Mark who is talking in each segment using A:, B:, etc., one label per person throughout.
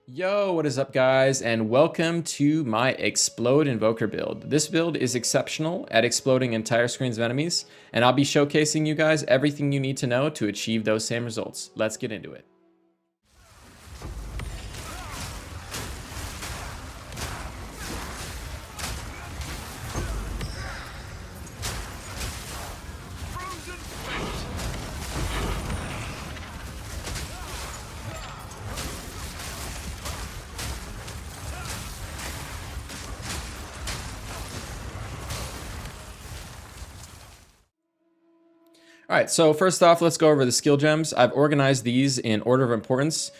A: Yo, what is up guys, and welcome to my Explode Invoker build. This build is exceptional at exploding entire screens of enemies, and I'll be showcasing you guys everything you need to know to achieve those same results. Let's get into it. All right, so first off, let's go over the skill gems. I've organized these in order of importance.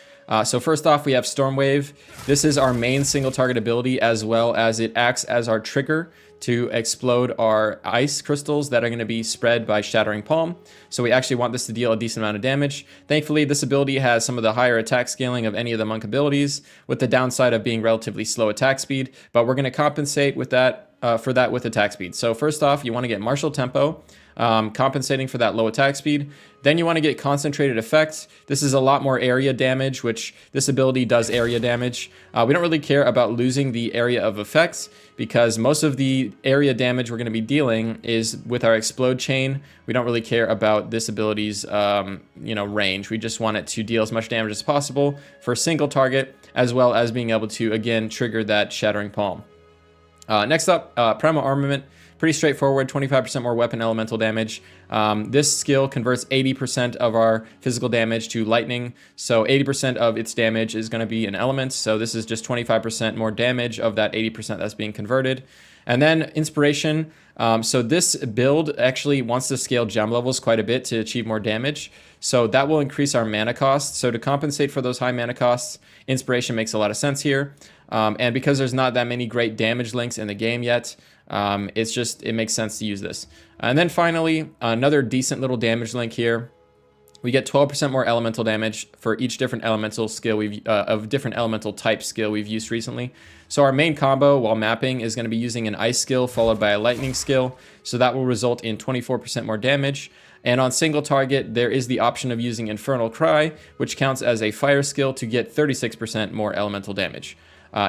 A: So first off, we have Storm Wave. This is our main single target ability, as well as it acts as our trigger to explode our ice crystals that are going to be spread by Shattering Palm. So we actually want this to deal a decent amount of damage. Thankfully, this ability has some of the higher attack scaling of any of the monk abilities, with the downside of being relatively slow attack speed, but we're going to compensate with that for that with attack speed. So first off, you want to get Martial Tempo, compensating for that low attack speed. Then you want to get Concentrated Effects. This is a lot more area damage, which this ability does area damage. We don't really care about losing the area of effects because most of the area damage we're going to be dealing is with our Explode chain. We don't really care about this ability's range. We just want it to deal as much damage as possible for a single target, as well as being able to, again, trigger that Shattering Palm. Next up, Primal Armament. Pretty straightforward, 25% more weapon elemental damage. This skill converts 80% of our physical damage to lightning, so 80% of its damage is going to be an element, so this is just 25% more damage of that 80% that's being converted. And then Inspiration. So this build actually wants to scale gem levels quite a bit to achieve more damage, so that will increase our mana cost. So to compensate for those high mana costs, Inspiration makes a lot of sense here. And because there's not that many great damage links in the game yet, it makes sense to use this. And then finally, another decent little damage link here. We get 12% more elemental damage for each different elemental skill of different elemental type skill we've used recently. So our main combo while mapping is going to be using an ice skill followed by a lightning skill. So that will result in 24% more damage. And on single target, there is the option of using Infernal Cry, which counts as a fire skill to get 36% more elemental damage.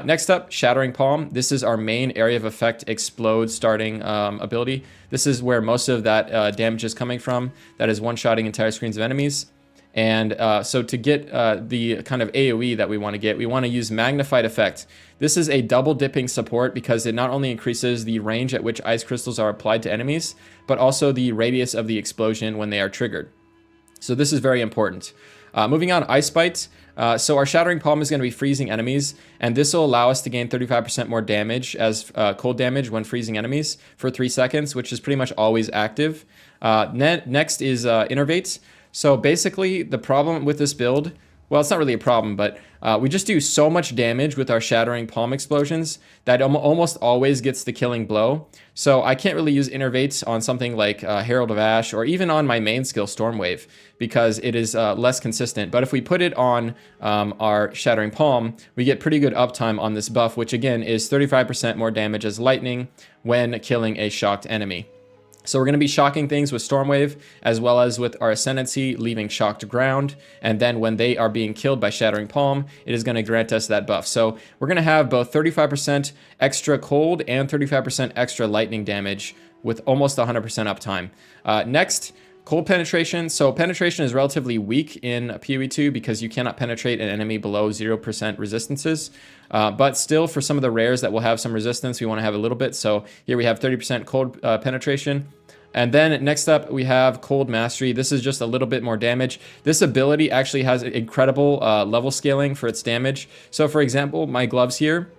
A: Next up, Shattering Palm. This is our main area of effect explode starting ability. This is where most of that damage is coming from. That is one-shotting entire screens of enemies. And so to get the kind of AoE that we want to get, we want to use Magnified Effect. This is a double dipping support because it not only increases the range at which ice crystals are applied to enemies, but also the radius of the explosion when they are triggered. So this is very important. Moving on, Ice Bite. So our Shattering Palm is going to be freezing enemies, and this will allow us to gain 35% more damage as cold damage when freezing enemies for 3 seconds, which is pretty much always active. Next is Innervate. So basically, the problem with this build, well, it's not really a problem, but we just do so much damage with our Shattering Palm explosions that almost always gets the killing blow. So I can't really use Innervate on something like Herald of Ash or even on my main skill Storm Wave because it is less consistent. But if we put it on our Shattering Palm, we get pretty good uptime on this buff, which again is 35% more damage as lightning when killing a shocked enemy. So we're going to be shocking things with Storm Wave, as well as with our Ascendency, leaving shocked ground. And then when they are being killed by Shattering Palm, it is going to grant us that buff. So we're going to have both 35% extra cold and 35% extra lightning damage with almost 100% uptime. Next, Cold Penetration. So penetration is relatively weak in PoE 2 because you cannot penetrate an enemy below 0% resistances. But still, for some of the rares that will have some resistance, we want to have a little bit. So here we have 30% cold penetration. And then next up, we have Cold Mastery. This is just a little bit more damage. This ability actually has incredible level scaling for its damage. So for example, my gloves here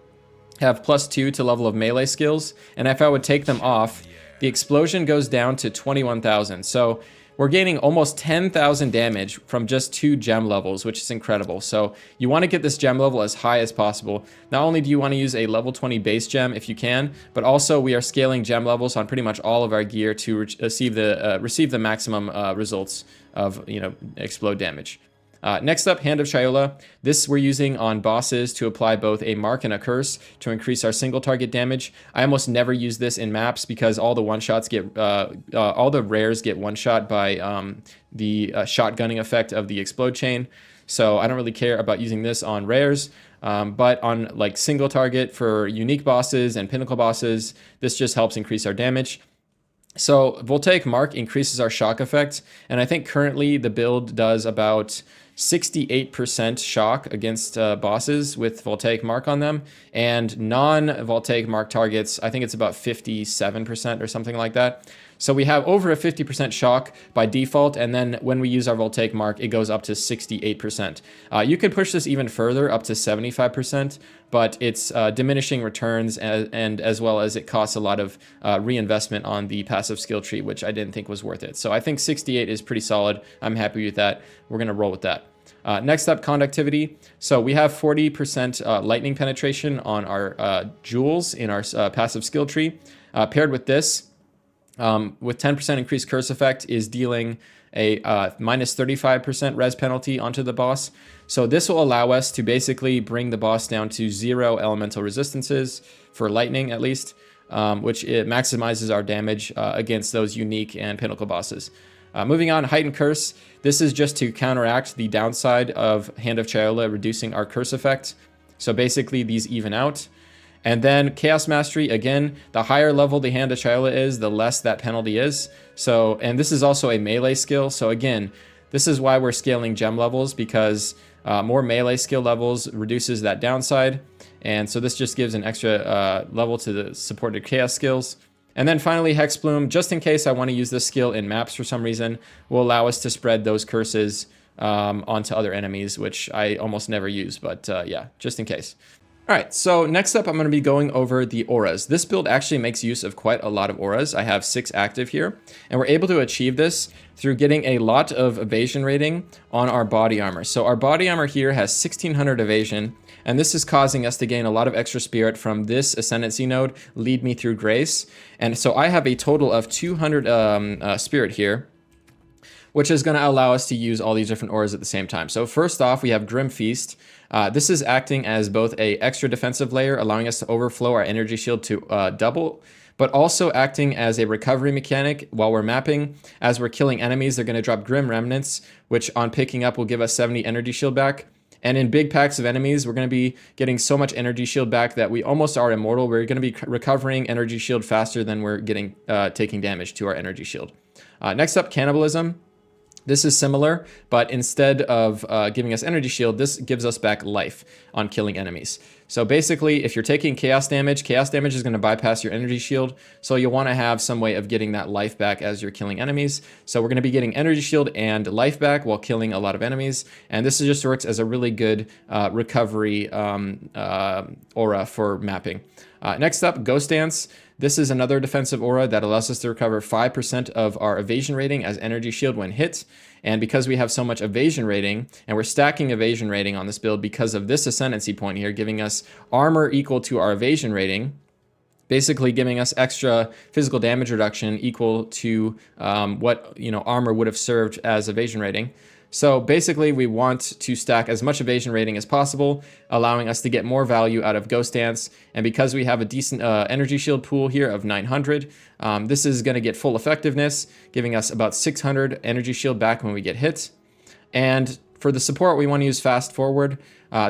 A: have +2 to level of melee skills. And if I would take them off, the explosion goes down to 21,000. So we're gaining almost 10,000 damage from just 2 gem levels, which is incredible. So you want to get this gem level as high as possible. Not only do you want to use a level 20 base gem if you can, but also we are scaling gem levels on pretty much all of our gear to receive the maximum results of explode damage. Next up, Hand of Shiola. This we're using on bosses to apply both a mark and a curse to increase our single target damage. I almost never use this in maps because all the one-shots get, all the rares get one-shot by the shotgunning effect of the explode chain. so I don't really care about using this on rares. But on like single target for unique bosses and pinnacle bosses, this just helps increase our damage. So Voltaic Mark increases our shock effect, and I think currently the build does about 68% shock against bosses with Voltaic Mark on them, and non-Voltaic Mark targets, I think it's about 57% or something like that. So we have over a 50% shock by default, and then when we use our Voltaic Mark, it goes up to 68%. You could push this even further, up to 75%, but it's diminishing returns, and as well as it costs a lot of reinvestment on the passive skill tree, which I didn't think was worth it. So I think 68 is pretty solid. I'm happy with that. We're going to roll with that. Next up, conductivity. So we have 40% lightning penetration on our jewels in our passive skill tree. Paired with this, with 10% increased curse effect, is dealing a minus 35% res penalty onto the boss. So this will allow us to basically bring the boss down to 0 elemental resistances for lightning at least, which it maximizes our damage against those unique and pinnacle bosses. Moving on, heightened curse. This is just to counteract the downside of Hand of Chiola reducing our curse effect. So basically these even out. And then Chaos Mastery, again, the higher level the Hand of Chiola is, the less that penalty is. So, and this is also a melee skill. So again, this is why we're scaling gem levels, because more melee skill levels reduces that downside. And so this just gives an extra level to the supported chaos skills. And then finally, Hex Bloom, just in case I want to use this skill in maps for some reason, will allow us to spread those curses onto other enemies, which I almost never use, but yeah, just in case. All right, so next up, I'm going to be going over the auras. This build actually makes use of quite a lot of auras. I have 6 active here, and we're able to achieve this through getting a lot of evasion rating on our body armor. So our body armor here has 1600 evasion, and this is causing us to gain a lot of extra spirit from this Ascendency node, Lead Me Through Grace. And so I have a total of 200 spirit here, which is going to allow us to use all these different auras at the same time. So first off, we have Grim Feast. This is acting as both a extra defensive layer, allowing us to overflow our energy shield to double, but also acting as a recovery mechanic while we're mapping. As we're killing enemies, they're going to drop Grim Remnants, which on picking up will give us 70 energy shield back. And in big packs of enemies, we're going to be getting so much energy shield back that we almost are immortal. We're going to be recovering energy shield faster than we're getting taking damage to our energy shield. Next up, Cannibalism. This is similar, but instead of giving us energy shield, this gives us back life on killing enemies. So basically, if you're taking chaos damage is going to bypass your energy shield. So you'll want to have some way of getting that life back as you're killing enemies. So we're going to be getting energy shield and life back while killing a lot of enemies. And this just works as a really good recovery aura for mapping. Next up, Ghost Dance. This is another defensive aura that allows us to recover 5% of our evasion rating as energy shield when hit. And because we have so much evasion rating, and we're stacking evasion rating on this build because of this Ascendency point here, giving us armor equal to our evasion rating, basically giving us extra physical damage reduction equal to what armor would have served as evasion rating. So basically, we want to stack as much evasion rating as possible, allowing us to get more value out of Ghost Dance. And because we have a decent energy shield pool here of 900, this is going to get full effectiveness, giving us about 600 energy shield back when we get hit. And for the support, we want to use Fast Forward.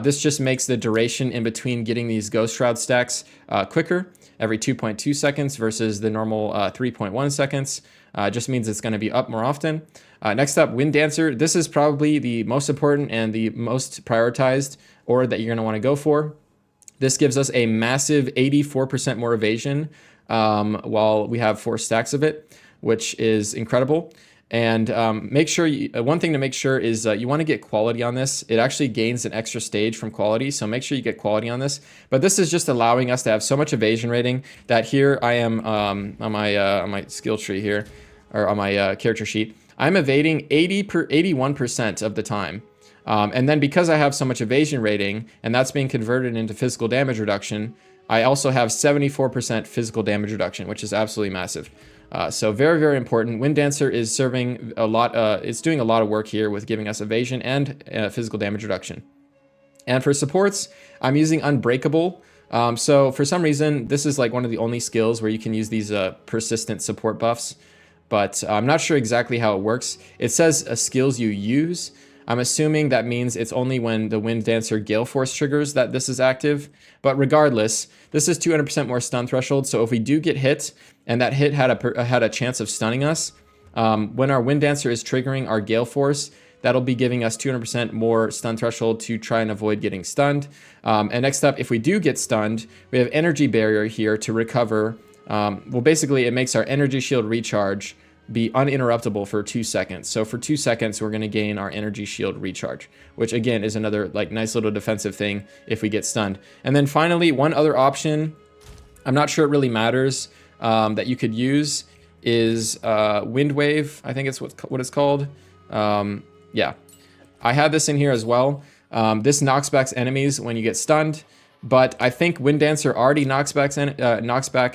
A: This just makes the duration in between getting these Ghost Shroud stacks quicker, every 2.2 seconds versus the normal 3.1 seconds. Just means it's going to be up more often. Next up, Wind Dancer. This is probably the most important and the most prioritized aura that you're going to want to go for. This gives us a massive 84% more evasion while we have 4 stacks of it, which is incredible. And make sure one thing to make sure is you want to get quality on this. It actually gains an extra stage from quality, so make sure you get quality on this. But this is just allowing us to have so much evasion rating that here I am on my skill tree here, or on my character sheet. I'm evading 81% of the time. And then because I have so much evasion rating, and that's being converted into physical damage reduction, I also have 74% physical damage reduction, which is absolutely massive. So very, very important. Wind Dancer is serving a lot, it's doing a lot of work here with giving us evasion and physical damage reduction. And for supports, I'm using Unbreakable. So for some reason, this is like one of the only skills where you can use these persistent support buffs, but I'm not sure exactly how it works. It says skills you use. I'm assuming that means it's only when the Wind Dancer Gale Force triggers that this is active. But regardless, this is 200% more stun threshold. So if we do get hit, and that hit had a chance of stunning us, when our Wind Dancer is triggering our Gale Force, that'll be giving us 200% more stun threshold to try and avoid getting stunned. And next up, if we do get stunned, we have Energy Barrier here to recover. Well, basically, it makes our Energy Shield recharge be uninterruptible for 2 seconds. So for 2 seconds, we're going to gain our Energy Shield recharge, which again is another like nice little defensive thing if we get stunned. And then finally, one other option, I'm not sure it really matters, that you could use is Wind Wave. I think it's what it's called. Yeah, I had this in here as well. This knocks back enemies when you get stunned, but I think Wind Dancer already knocks back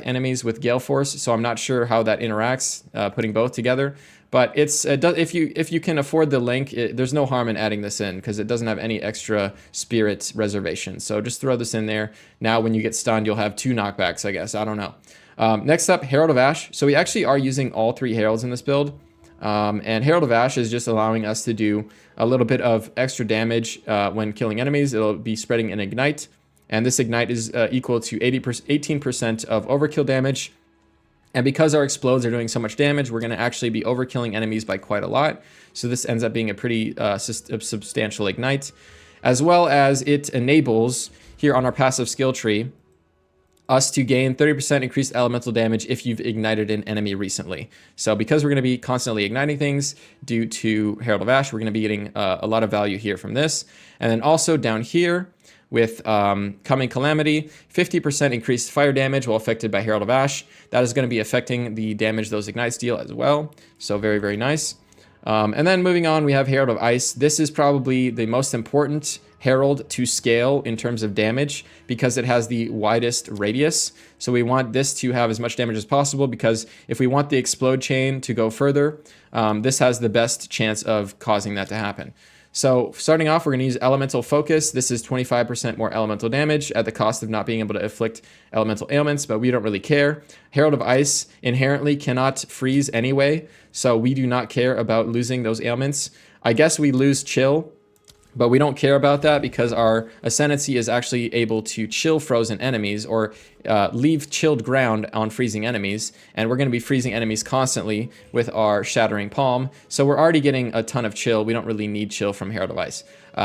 A: enemies with Gale Force, so I'm not sure how that interacts, putting both together. But if you can afford the link, there's no harm in adding this in because it doesn't have any extra spirit reservation. So just throw this in there. Now when you get stunned, you'll have 2 knockbacks, I guess. I don't know. Next up, Herald of Ash. So we actually are using all 3 Heralds in this build. And Herald of Ash is just allowing us to do a little bit of extra damage when killing enemies. It'll be spreading an Ignite. And this Ignite is equal to 18% of overkill damage. And because our explodes are doing so much damage, we're going to actually be overkilling enemies by quite a lot. So this ends up being a pretty substantial Ignite. As well as it enables, here on our passive skill tree, us to gain 30% increased elemental damage if you've ignited an enemy recently. So because we're going to be constantly igniting things due to Herald of Ash, we're going to be getting a lot of value here from this. And then also down here with Coming Calamity, 50% increased fire damage while affected by Herald of Ash. That is going to be affecting the damage those ignites deal as well. So very, very nice. And then moving on, we have Herald of Ice. This is probably the most important Herald to scale in terms of damage because it has the widest radius. So we want this to have as much damage as possible because if we want the explode chain to go further, this has the best chance of causing that to happen. So starting off, we're going to use Elemental Focus. This is 25% more elemental damage at the cost of not being able to inflict elemental ailments, but we don't really care. Herald of Ice inherently cannot freeze anyway, so we do not care about losing those ailments. I guess we lose Chill, but we don't care about that because our Ascendency is actually able to chill frozen enemies or leave chilled ground on freezing enemies. And we're going to be freezing enemies constantly with our Shattering Palm. So we're already getting a ton of chill. We don't really need chill from Herald of Ice.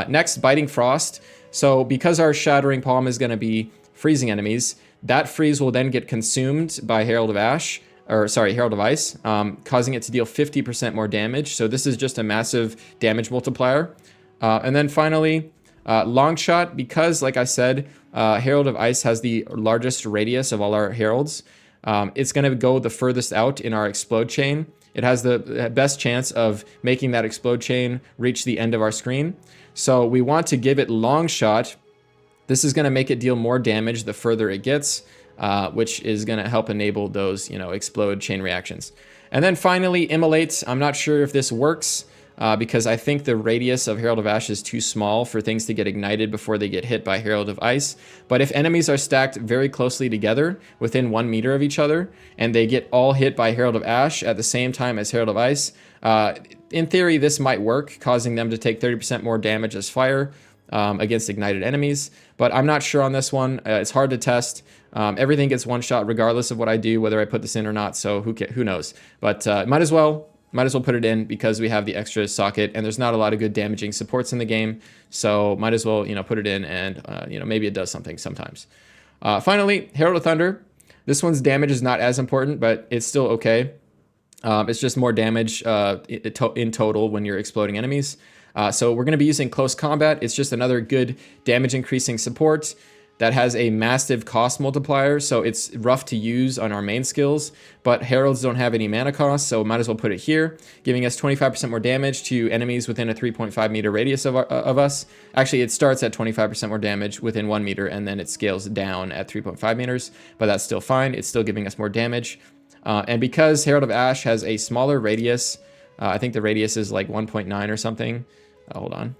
A: Next, Biting Frost. So because our Shattering Palm is going to be freezing enemies, that freeze will then get consumed by Herald of Ash. Or sorry, Herald of Ice, causing it to deal 50% more damage. So this is just a massive damage multiplier. And then finally, Long Shot, because like I said, Herald of Ice has the largest radius of all our Heralds. It's going to go the furthest out in our explode chain. It has the best chance of making that explode chain reach the end of our screen. So we want to give it Long Shot. This is going to make it deal more damage the further it gets, which is going to help enable those, explode chain reactions. And then finally, Immolate. I'm not sure if this works. Because I think the radius of Herald of Ash is too small for things to get ignited before they get hit by Herald of Ice. But if enemies are stacked very closely together, within 1 meter of each other, and they get all hit by Herald of Ash at the same time as Herald of Ice, in theory this might work, causing them to take 30% more damage as fire against ignited enemies. But I'm not sure on this one. It's hard to test. Everything gets one shot regardless of what I do, whether I put this in or not, so who knows. But might as well put it in because we have the extra socket and there's not a lot of good damaging supports in the game. So might as well, put it in and, maybe it does something sometimes. Finally, Herald of Thunder. This one's damage is not as important, but it's still okay. It's just more damage in total when you're exploding enemies. So we're going to be using Close Combat. It's just another good damage increasing support that has a massive cost multiplier, so it's rough to use on our main skills, but Heralds don't have any mana cost, so might as well put it here, giving us 25% more damage to enemies within a 3.5 meter radius of us. Actually, it starts at 25% more damage within 1 meter, and then it scales down at 3.5 meters, but that's still fine. It's still giving us more damage. And because Herald of Ash has a smaller radius, I think the radius is like 1.9 or something. Hold on.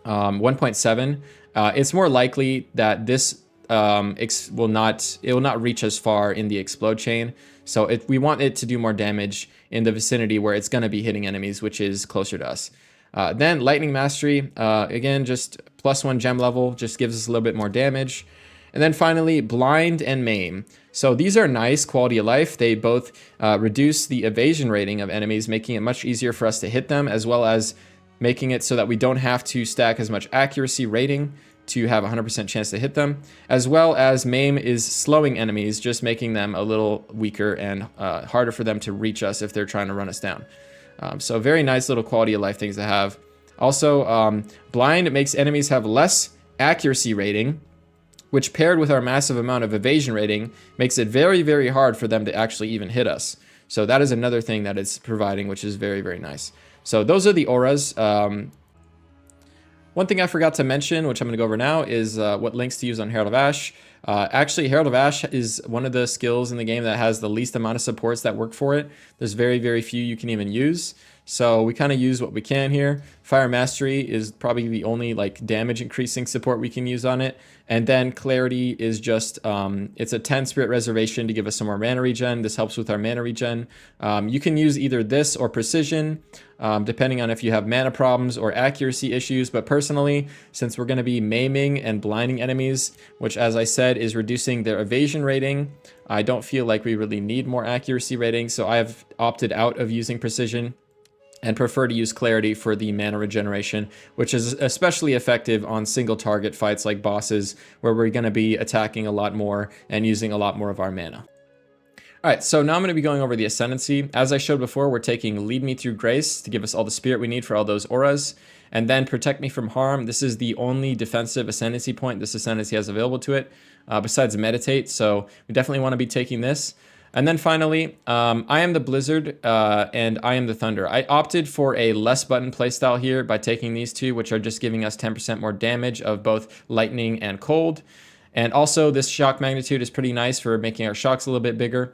A: 1.7. It's more likely that this will not reach as far in the explode chain. So we want it to do more damage in the vicinity where it's going to be hitting enemies, which is closer to us. Then Lightning Mastery, again, just +1 gem level, just gives us a little bit more damage. And then finally, Blind and Maim. So these are nice quality of life. They both reduce the evasion rating of enemies, making it much easier for us to hit them, as well as making it so that we don't have to stack as much accuracy rating to have a 100% chance to hit them, as well as Maim is slowing enemies, just making them a little weaker and harder for them to reach us if they're trying to run us down. So very nice little quality of life things to have. Also, Blind makes enemies have less accuracy rating, which paired with our massive amount of evasion rating makes it very, very hard for them to actually even hit us. So that is another thing that it's providing, which is very, very nice. So those are the auras. One thing I forgot to mention, which I'm going to go over now, is what links to use on Herald of Ash. Actually, Herald of Ash is one of the skills in the game that has the least amount of supports that work for it. There's very, very few you can even use. So we kind of use what we can here. Fire Mastery is probably the only like damage increasing support we can use on it. And then Clarity is just, it's a 10 Spirit Reservation to give us some more mana regen. This helps with our mana regen. You can use either this or Precision, depending on if you have mana problems or accuracy issues. But personally, since we're going to be maiming and blinding enemies, which as I said is reducing their evasion rating, I don't feel like we really need more accuracy rating. So I have opted out of using Precision and prefer to use Clarity for the mana regeneration, which is especially effective on single target fights like bosses, where we're going to be attacking a lot more and using a lot more of our mana. All right, so now I'm going to be going over the Ascendency. As I showed before, we're taking Lead Me Through Grace to give us all the spirit we need for all those auras, and then Protect Me from Harm. This is the only defensive Ascendency point this Ascendency has available to it, besides Meditate, so we definitely want to be taking this. And then finally, I am the Blizzard and I am the Thunder. I opted for a less button playstyle here by taking these two, which are just giving us 10% more damage of both lightning and cold. And also this shock magnitude is pretty nice for making our shocks a little bit bigger.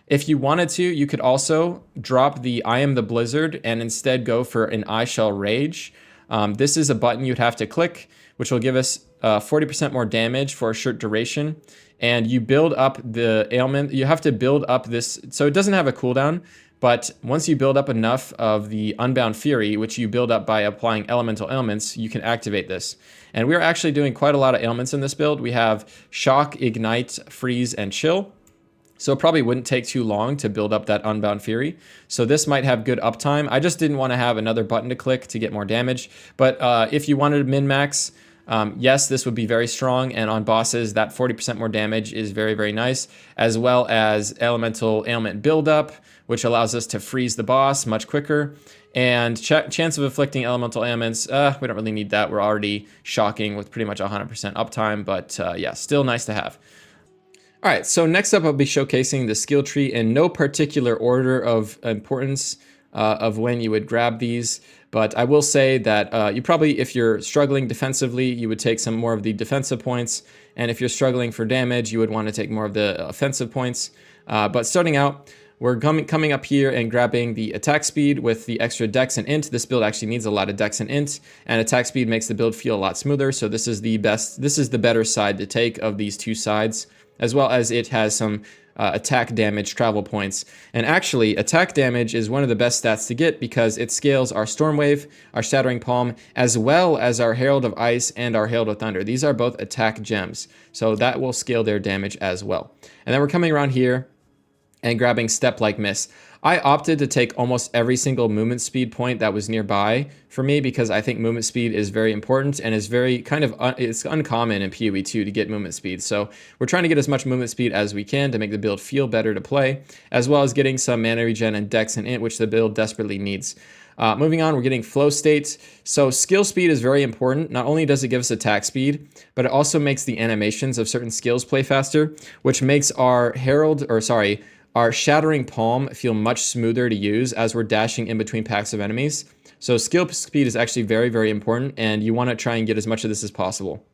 A: If you wanted to, you could also drop the I am the Blizzard and instead go for an I shall rage. This is a button you'd have to click, which will give us 40% more damage for a short duration. And you build up the ailment. You have to build up this, so it doesn't have a cooldown, but once you build up enough of the Unbound Fury, which you build up by applying elemental ailments, you can activate this. And we're actually doing quite a lot of ailments in this build. We have Shock, Ignite, Freeze, and Chill. So it probably wouldn't take too long to build up that Unbound Fury. So this might have good uptime. I just didn't want to have another button to click to get more damage. But if you wanted to min-max, yes, this would be very strong, and on bosses, that 40% more damage is very, very nice, as well as elemental ailment buildup, which allows us to freeze the boss much quicker, and chance of inflicting elemental ailments, we don't really need that. We're already shocking with pretty much 100% uptime, but yeah, still nice to have. All right, so next up I'll be showcasing the skill tree in no particular order of importance of when you would grab these. But I will say that you probably, if you're struggling defensively, you would take some more of the defensive points. And if you're struggling for damage, you would want to take more of the offensive points. But starting out, we're coming up here and grabbing the attack speed with the extra dex and int. This build actually needs a lot of dex and int, and attack speed makes the build feel a lot smoother. So this is the best, this is the better side to take of these two sides, as well as it has some attack damage travel points. And actually, attack damage is one of the best stats to get because it scales our Stormwave, our Shattering Palm, as well as our Herald of Ice and our Herald of Thunder. These are both attack gems, so that will scale their damage as well. And then we're coming around here and grabbing Step Like Miss. I opted to take almost every single movement speed point that was nearby for me because I think movement speed is very important and is very kind of, it's uncommon in PoE 2 to get movement speed. So we're trying to get as much movement speed as we can to make the build feel better to play, as well as getting some mana regen and dex and int, which the build desperately needs. Moving on, we're getting flow states. So skill speed is very important. Not only does it give us attack speed, but it also makes the animations of certain skills play faster, which makes our our Shattering Palm feel much smoother to use as we're dashing in between packs of enemies. So skill speed is actually very, very important, and you want to try and get as much of this as possible.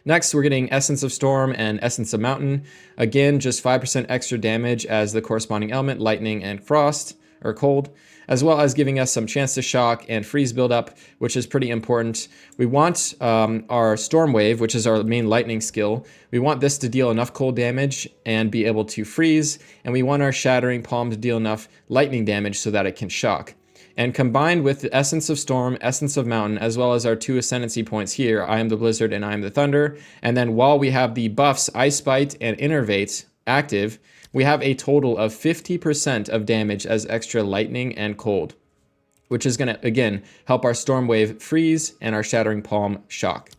A: Next, we're getting Essence of Storm and Essence of Mountain. Again, just 5% extra damage as the corresponding element, lightning and frost, or cold, as well as giving us some chance to shock and freeze buildup, which is pretty important. We want our Storm Wave, which is our main lightning skill. We want this to deal enough cold damage and be able to freeze, and we want our Shattering Palm to deal enough lightning damage so that it can shock. And combined with the Essence of Storm, Essence of Mountain, as well as our 2 Ascendency points here, I am the Blizzard and I am the Thunder. And then while we have the buffs Ice Bite and Innervate active, we have a total of 50% of damage as extra Lightning and Cold, which is going to, again, help our Storm Wave freeze and our Shattering Palm shock.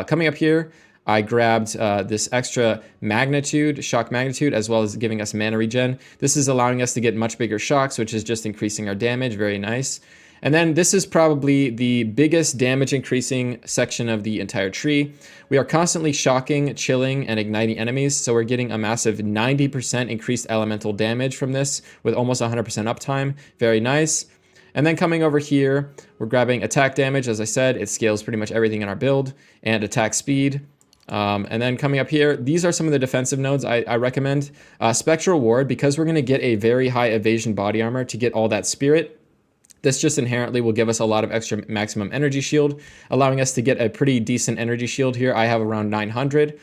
A: Coming up here, I grabbed this extra magnitude, shock magnitude, as well as giving us mana regen. This is allowing us to get much bigger shocks, which is just increasing our damage. Very nice. And then this is probably the biggest damage increasing section of the entire tree. We are constantly shocking, chilling, and igniting enemies, so we're getting a massive 90% increased elemental damage from this with almost 100% uptime. Very nice. And then coming over here, we're grabbing attack damage. As I said, it scales pretty much everything in our build, and attack speed. And then coming up here, these are some of the defensive nodes I recommend. Spectral Ward, because we're going to get a very high evasion body armor to get all that spirit. This just inherently will give us a lot of extra maximum energy shield, allowing us to get a pretty decent energy shield here. I have around 900,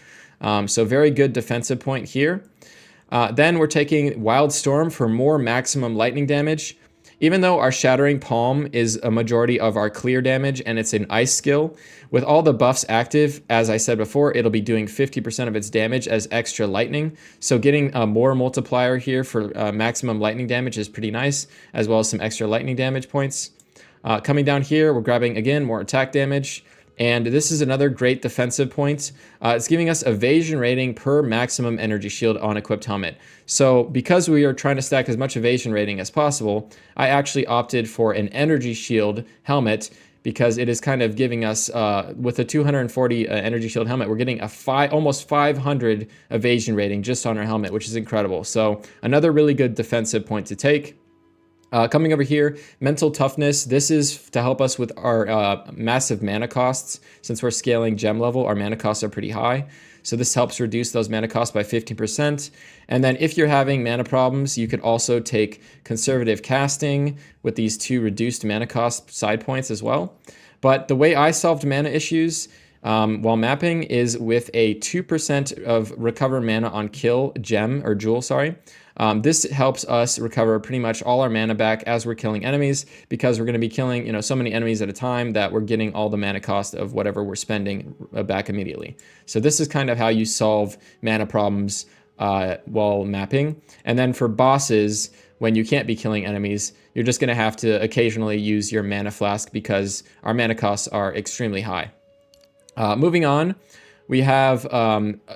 A: so very good defensive point here. Then we're taking Wild Storm for more maximum lightning damage. Even though our Shattering Palm is a majority of our clear damage and it's an ice skill, with all the buffs active, as I said before, it'll be doing 50% of its damage as extra lightning. So getting a more multiplier here for maximum lightning damage is pretty nice, as well as some extra lightning damage points. Coming down here, we're grabbing, again, more attack damage. And this is another great defensive point. It's giving us evasion rating per maximum energy shield on equipped helmet. So because we are trying to stack as much evasion rating as possible, I actually opted for an energy shield helmet because it is kind of giving us, with a 240 energy shield helmet, we're getting a almost 500 evasion rating just on our helmet, which is incredible. So another really good defensive point to take. Coming over here, Mental Toughness. This is to help us with our massive mana costs. Since we're scaling gem level, our mana costs are pretty high. So this helps reduce those mana costs by 15%. And then if you're having mana problems, you could also take Conservative Casting with these 2 reduced mana cost side points as well. But the way I solved mana issues while mapping is with a 2% of recover mana on kill gem or jewel, sorry. This helps us recover pretty much all our mana back as we're killing enemies, because we're going to be killing, so many enemies at a time that we're getting all the mana cost of whatever we're spending back immediately. So this is kind of how you solve mana problems while mapping. And then for bosses, when you can't be killing enemies, you're just going to have to occasionally use your mana flask because our mana costs are extremely high. Moving on, we have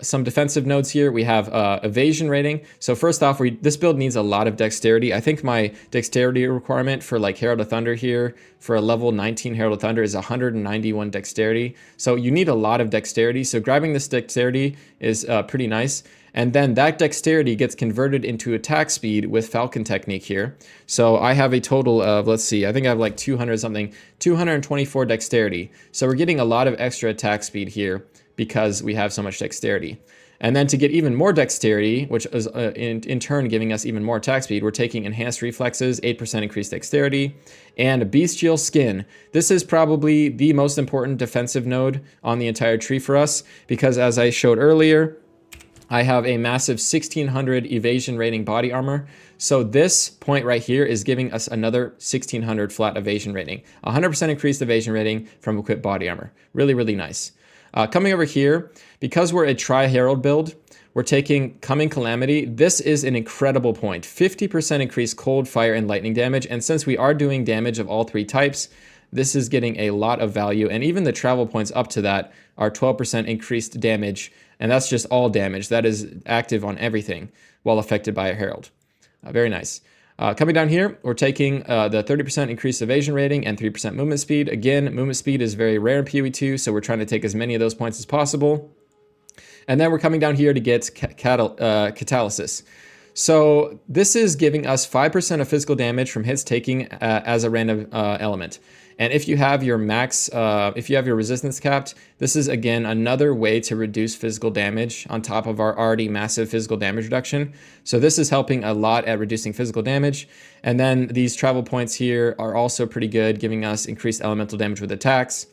A: some defensive nodes here. We have evasion rating. So first off, this build needs a lot of dexterity. I think my dexterity requirement for like Herald of Thunder here for a level 19 Herald of Thunder is 191 dexterity. So you need a lot of dexterity. So grabbing this dexterity is pretty nice. And then that dexterity gets converted into attack speed with Falcon Technique here. So I have a total of, let's see, I think I have like 224 dexterity. So we're getting a lot of extra attack speed here because we have so much dexterity. And then to get even more dexterity, which is in turn giving us even more attack speed, we're taking Enhanced Reflexes, 8% increased dexterity, and Bestial Skin. This is probably the most important defensive node on the entire tree for us, because as I showed earlier, I have a massive 1600 evasion rating body armor. So this point right here is giving us another 1600 flat evasion rating. 100% increased evasion rating from equipped body armor. Really, really nice. Coming over here, because we're a Tri-Herald build, we're taking Coming Calamity. This is an incredible point. 50% increased cold, fire, and lightning damage. And since we are doing damage of all 3 types, this is getting a lot of value. And even the travel points up to that are 12% increased damage. And that's just all damage. That is active on everything while affected by a Herald. Very nice. Coming down here, we're taking the 30% increased evasion rating and 3% movement speed. Again, movement speed is very rare in PoE2, so we're trying to take as many of those points as possible. And then we're coming down here to get Catalysis. So this is giving us 5% of physical damage from hits taking as a random element. And if you have your if you have your resistance capped, this is again another way to reduce physical damage on top of our already massive physical damage reduction. So this is helping a lot at reducing physical damage. And then these travel points here are also pretty good, giving us increased elemental damage with attacks.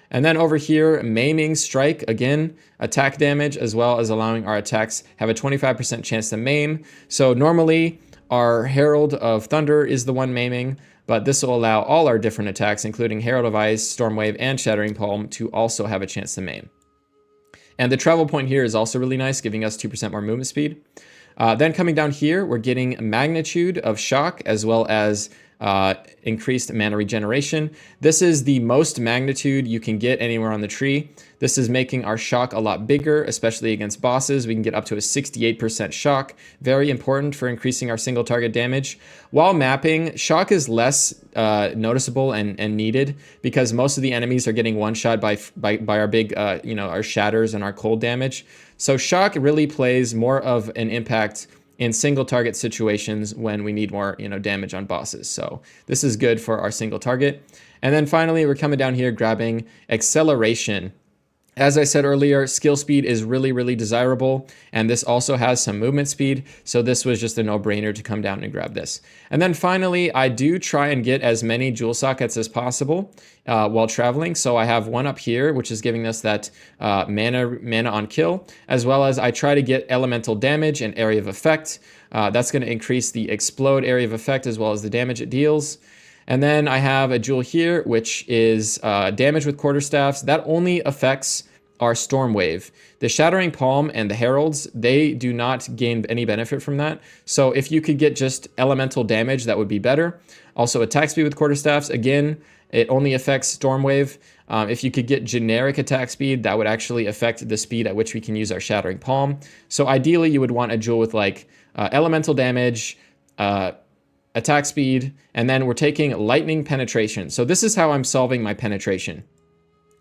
A: And then over here, Maiming Strike, again, attack damage, as well as allowing our attacks have a 25% chance to maim. So normally our Herald of Thunder is the one maiming, but this will allow all our different attacks, including Herald of Ice, Stormwave, and Shattering Palm, to also have a chance to main. And the travel point here is also really nice, giving us 2% more movement speed. Then coming down here, we're getting magnitude of shock as well as increased mana regeneration. This is the most magnitude you can get anywhere on the tree. This is making our shock a lot bigger, especially against bosses. We can get up to a 68% shock. Very important for increasing our single target damage. While mapping, shock is less noticeable and needed because most of the enemies are getting one shot by our big, our shatters and our cold damage. So shock really plays more of an impact in single target situations when we need more, damage on bosses. So this is good for our single target. And then finally, we're coming down here grabbing acceleration. As I said earlier, skill speed is really, really desirable, and this also has some movement speed, so this was just a no-brainer to come down and grab this. And then finally, I do try and get as many jewel sockets as possible while traveling, so I have one up here, which is giving us that mana on kill, as well as I try to get elemental damage and area of effect. That's going to increase the explode area of effect as well as the damage it deals. And then I have a jewel here, which is damage with quarterstaffs. That only affects our Stormwave. The Shattering Palm and the Heralds, they do not gain any benefit from that. So if you could get just elemental damage, that would be better. Also attack speed with quarterstaffs, again, it only affects Stormwave. If you could get generic attack speed, that would actually affect the speed at which we can use our Shattering Palm. So ideally, you would want a jewel with like elemental damage, attack speed, and then we're taking lightning penetration. So this is how I'm solving my penetration.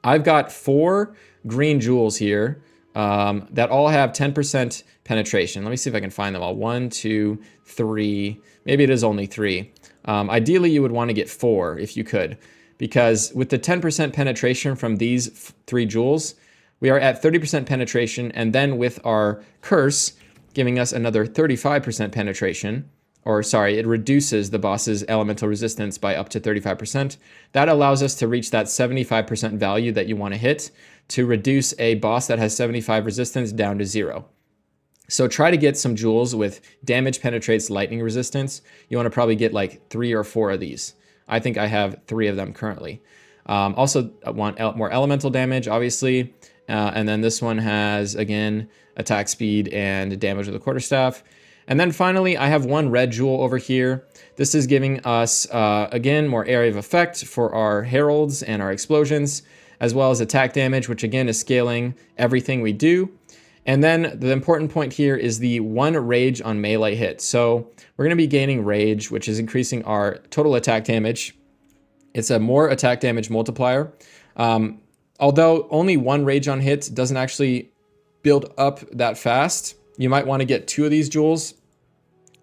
A: I've got 4 green jewels here that all have 10% penetration. Let me see if I can find them all. 1, 2, 3. Maybe it is only 3. Ideally, you would want to get 4 if you could, because with the 10% penetration from these 3 jewels, we are at 30% penetration, and then with our curse giving us another 35% penetration, or sorry, it reduces the boss's elemental resistance by up to 35%. That allows us to reach that 75% value that you want to hit to reduce a boss that has 75 resistance down to 0. So try to get some jewels with damage penetrates lightning resistance. You want to probably get like 3 or 4 of these. I think I have 3 of them currently. Also want more elemental damage, obviously. And then this one has, again, attack speed and damage with a quarterstaff. And then finally, I have 1 red jewel over here. This is giving us, again, more area of effect for our heralds and our explosions, as well as attack damage, which again is scaling everything we do. And then the important point here is the 1 rage on melee hit. So we're going to be gaining rage, which is increasing our total attack damage. It's a more attack damage multiplier. Although only 1 rage on hit doesn't actually build up that fast, you might want to get 2 of these jewels,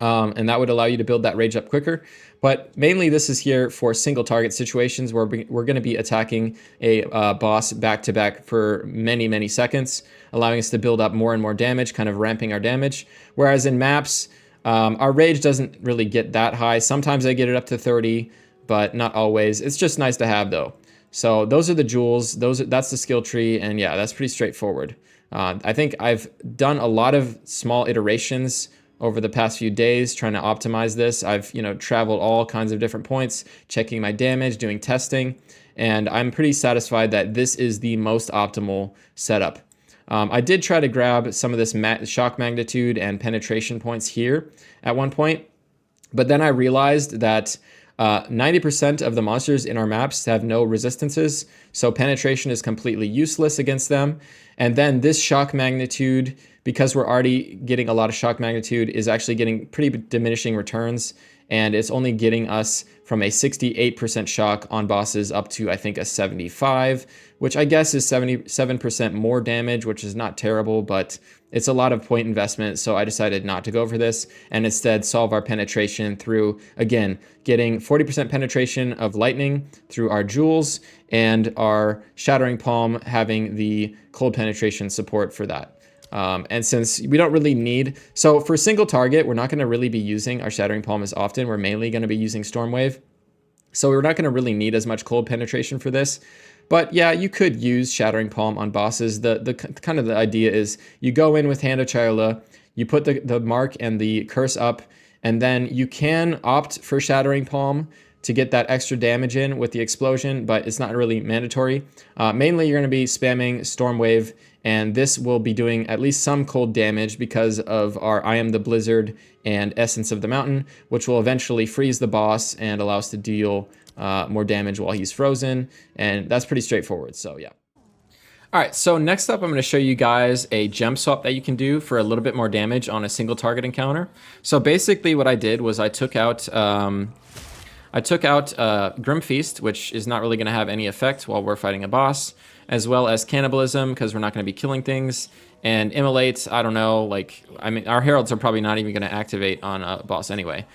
A: and that would allow you to build that rage up quicker. But mainly this is here for single target situations where we're going to be attacking a boss back to back for many, many seconds, allowing us to build up more and more damage, kind of ramping our damage. Whereas in maps, our rage doesn't really get that high. Sometimes I get it up to 30, but not always. It's just nice to have though. So those are the jewels. That's the skill tree, and yeah, that's pretty straightforward. I think I've done a lot of small iterations over the past few days trying to optimize this. I've traveled all kinds of different points, checking my damage, doing testing, and I'm pretty satisfied that this is the most optimal setup. I did try to grab some of this shock magnitude and penetration points here at one point, but then I realized that 90% of the monsters in our maps have no resistances, so penetration is completely useless against them. And then this shock magnitude, because we're already getting a lot of shock magnitude, is actually getting pretty diminishing returns, and it's only getting us from a 68% shock on bosses up to, I think, a 75, which I guess is 77% more damage, which is not terrible, but it's a lot of point investment, so I decided not to go for this and instead solve our penetration through, again, getting 40% penetration of lightning through our jewels and our Shattering Palm having the cold penetration support for that. And since we don't really need, so for single target, we're not going to really be using our Shattering Palm as often. We're mainly going to be using Stormwave. So we're not going to really need as much cold penetration for this. But yeah, you could use Shattering Palm on bosses. The kind of the idea is you go in with Hand of Chayla, you put the mark and the curse up, and then you can opt for Shattering Palm, to get that extra damage in with the explosion, but it's not really mandatory. Mainly, you're going to be spamming Storm Wave, and this will be doing at least some cold damage because of our I Am the Blizzard and Essence of the Mountain, which will eventually freeze the boss and allow us to deal more damage while he's frozen, and that's pretty straightforward, so yeah. All right, so next up, I'm going to show you guys a gem swap that you can do for a little bit more damage on a single target encounter. So basically what I did was I took out Grim Feast, which is not really going to have any effect while we're fighting a boss, as well as Cannibalism, because we're not going to be killing things, and Immolate, I don't know, like, I mean, our Heralds are probably not even going to activate on a boss anyway,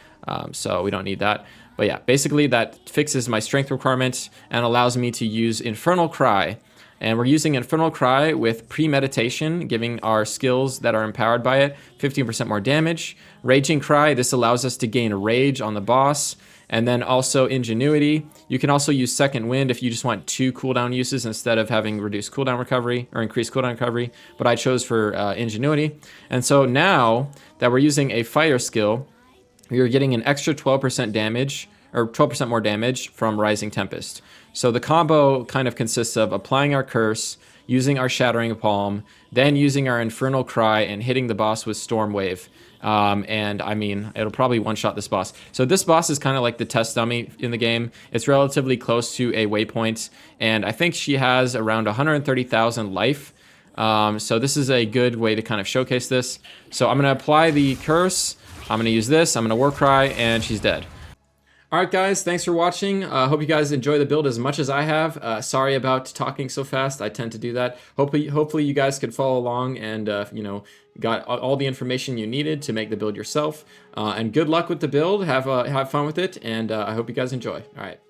A: so we don't need that. But yeah, basically that fixes my strength requirement and allows me to use Infernal Cry. And we're using Infernal Cry with Premeditation, giving our skills that are empowered by it 15% more damage. Raging Cry, this allows us to gain Rage on the boss. And then also Ingenuity. You can also use Second Wind if you just want 2 cooldown uses instead of having reduced cooldown recovery or increased cooldown recovery. But I chose for Ingenuity. And so now that we're using a fire skill, you're getting an extra 12% damage, or 12% more damage from Rising Tempest. So the combo kind of consists of applying our curse, using our Shattering Palm, then using our Infernal Cry and hitting the boss with Storm Wave. And I mean, it'll probably one-shot this boss. So this boss is kind of like the test dummy in the game. It's relatively close to a waypoint, and I think she has around 130,000 life. So this is a good way to kind of showcase this. So I'm going to apply the curse. I'm going to use this. I'm going to War Cry, and she's dead. All right, guys, thanks for watching. Hope you guys enjoy the build as much as I have. Sorry about talking so fast. I tend to do that. Hopefully you guys could follow along and, you know, got all the information you needed to make the build yourself. And good luck with the build. Have fun with it, and I hope you guys enjoy. All right.